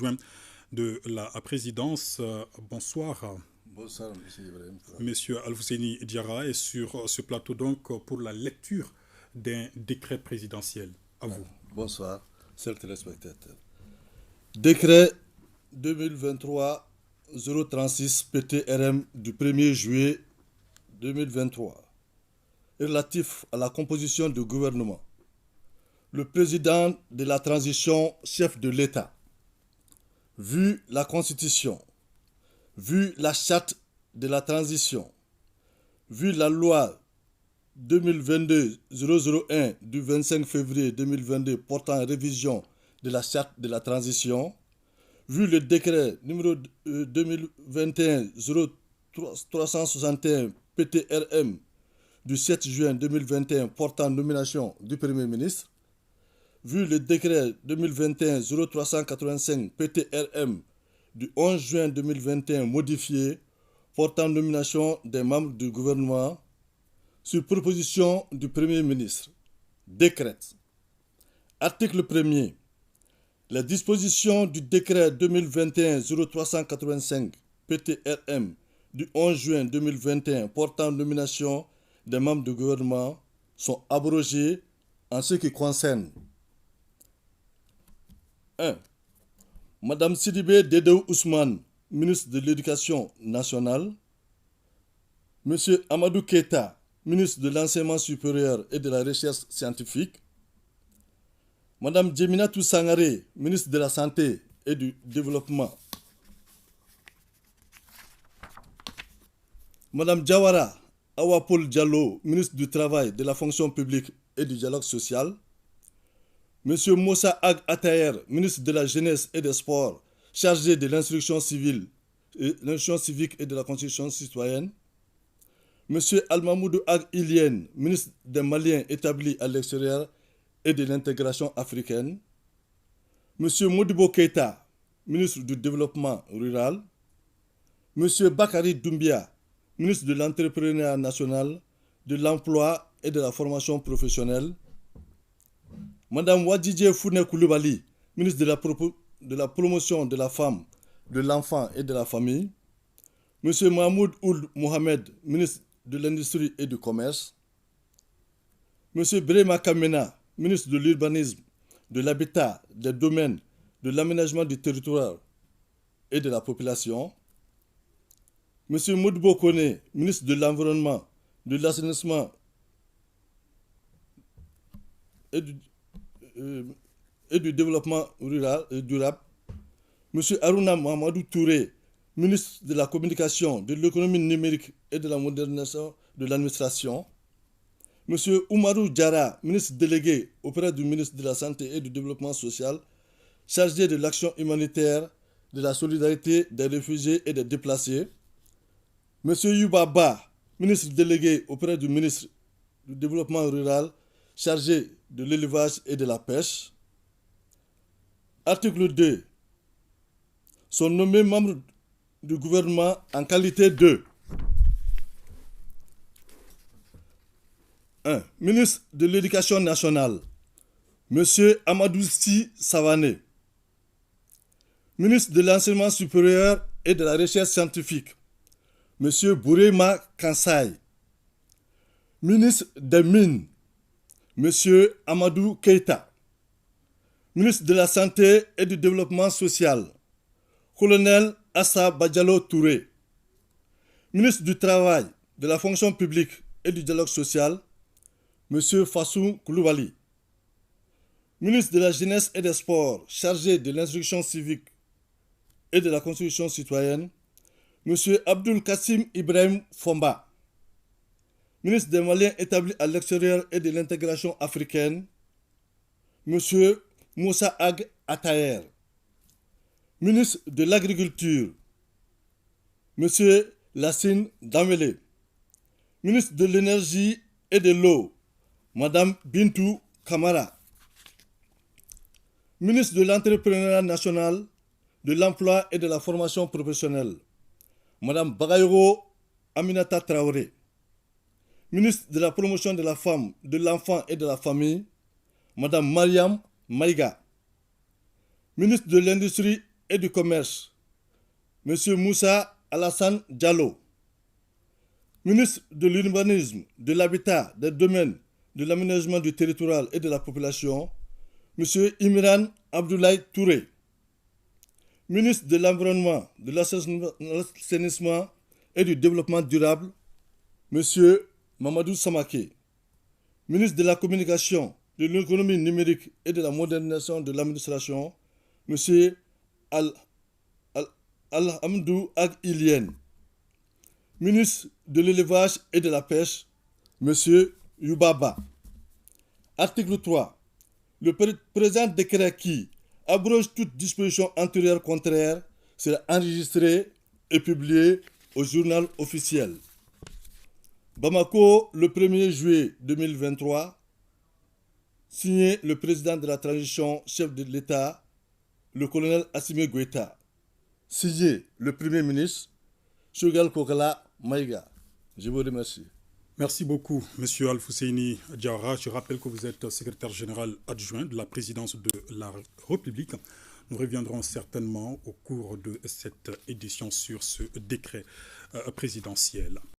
adjoint de la présidence. Bonsoir. Bonsoir, monsieur Ibrahim. Monsieur Al-Husseini Diarra est sur ce plateau donc pour la lecture d'un décret présidentiel. À vous. Bonsoir, chers téléspectateurs. Décret 2023-036 PTRM du 1er juillet 2023 relatif à la composition du gouvernement. Le président de la transition, chef de l'État, vu la Constitution, vu la charte de la transition, vu la loi 2022-001 du 25 février 2022 portant révision de la charte de la transition, vu le décret numéro 2021-0361 PTRM du 7 juin 2021 portant nomination du Premier ministre, vu le décret 2021-0385 PTRM du 11 juin 2021 modifié portant nomination des membres du gouvernement, sur proposition du Premier ministre, décrète. Article 1er. Les dispositions du décret 2021-0385 PTRM du 11 juin 2021 portant nomination des membres du gouvernement sont abrogées en ce qui concerne 1. Madame Sidibé Dedou Ousmane, ministre de l'Éducation nationale. Monsieur Amadou Keita, ministre de l'Enseignement supérieur et de la Recherche scientifique. Madame Djeminatou Sangaré, ministre de la Santé et du Développement. Madame Diawara Awapol Diallo, ministre du Travail, de la Fonction publique et du Dialogue social. Monsieur Moussa Ag Atayer, ministre de la Jeunesse et des Sports, chargé de l'instruction civique et de la Constitution citoyenne. Monsieur Al-Mahmoudou Ag Ilien, ministre des Maliens établis à l'extérieur et de l'intégration africaine. Monsieur Modibo Keita, ministre du Développement rural. Monsieur Bakari Doumbia, ministre de l'Entrepreneuriat national, de l'Emploi et de la formation professionnelle. Madame Wadidje Foune Koulibaly, ministre de la promotion de la femme, de l'enfant et de la famille. Monsieur Mahmoud Ould Mohamed, ministre de l'Industrie et du Commerce. Monsieur Brema Kamena, ministre de l'Urbanisme, de l'Habitat, des Domaines, de l'Aménagement du Territoire et de la Population. Monsieur Moudbo Kone, ministre de l'Environnement, de l'Assainissement et du Développement rural et durable. Monsieur Aruna Mamadou Touré, ministre de la Communication, de l'Économie numérique et de la modernisation de l'administration. Monsieur Oumarou Diarra, ministre délégué auprès du ministre de la Santé et du Développement social, chargé de l'action humanitaire, de la solidarité des réfugiés et des déplacés. Monsieur Yuba Ba, ministre délégué auprès du ministre du Développement rural, chargé de l'élevage et de la pêche. Article 2. Sont nommés membres du gouvernement en qualité de 1. Ministre de l'Éducation nationale, Monsieur Amadou Sy Savané. Ministre de l'Enseignement supérieur et de la Recherche scientifique, Monsieur Bourema Kansai. Ministre des Mines, Monsieur Amadou Keita. Ministre de la Santé et du Développement social, Colonel Assa Badjalo Touré. Ministre du Travail, de la Fonction publique et du Dialogue social, Monsieur Fassou Koulibaly. Ministre de la Jeunesse et des Sports, chargé de l'instruction civique et de la Constitution citoyenne, Monsieur Abdul Kassim Ibrahim Fomba. Ministre des Maliens établis à l'extérieur et de l'intégration africaine, Monsieur Moussa Ag Atayer. Ministre de l'Agriculture, Monsieur Lassine Damele. Ministre de l'Énergie et de l'Eau, Madame Bintou Kamara. Ministre de l'Entrepreneuriat national, de l'Emploi et de la formation professionnelle, Madame Bagayoro Aminata Traoré. Ministre de la Promotion de la Femme, de l'Enfant et de la Famille, Madame Mariam Maïga. Ministre de l'Industrie et du Commerce, M. Moussa Alassane Diallo. Ministre de l'Urbanisme, de l'Habitat, des Domaines, de l'Aménagement du Territoire et de la Population, M. Imran Abdoulaye Touré. Ministre de l'Environnement, de l'Assainissement et du Développement durable, M. Mamadou Samaké. Ministre de la Communication, de l'Économie numérique et de la Modernisation de l'Administration, M. Al-Hamdou Ag-Ilien. Ministre de l'Élevage et de la Pêche, M. Youbaba. Article 3. Le présent décret qui abroge toute disposition antérieure contraire sera enregistré et publié au journal officiel. Bamako, le 1er juillet 2023, signé le président de la transition, chef de l'État, le colonel Assimi Goïta. Signé le Premier ministre, Choguel Kokala Maïga. Je vous remercie. Merci beaucoup, M. Al-Fousseini Diawara. Je rappelle que vous êtes secrétaire général adjoint de la présidence de la République. Nous reviendrons certainement au cours de cette édition sur ce décret présidentiel.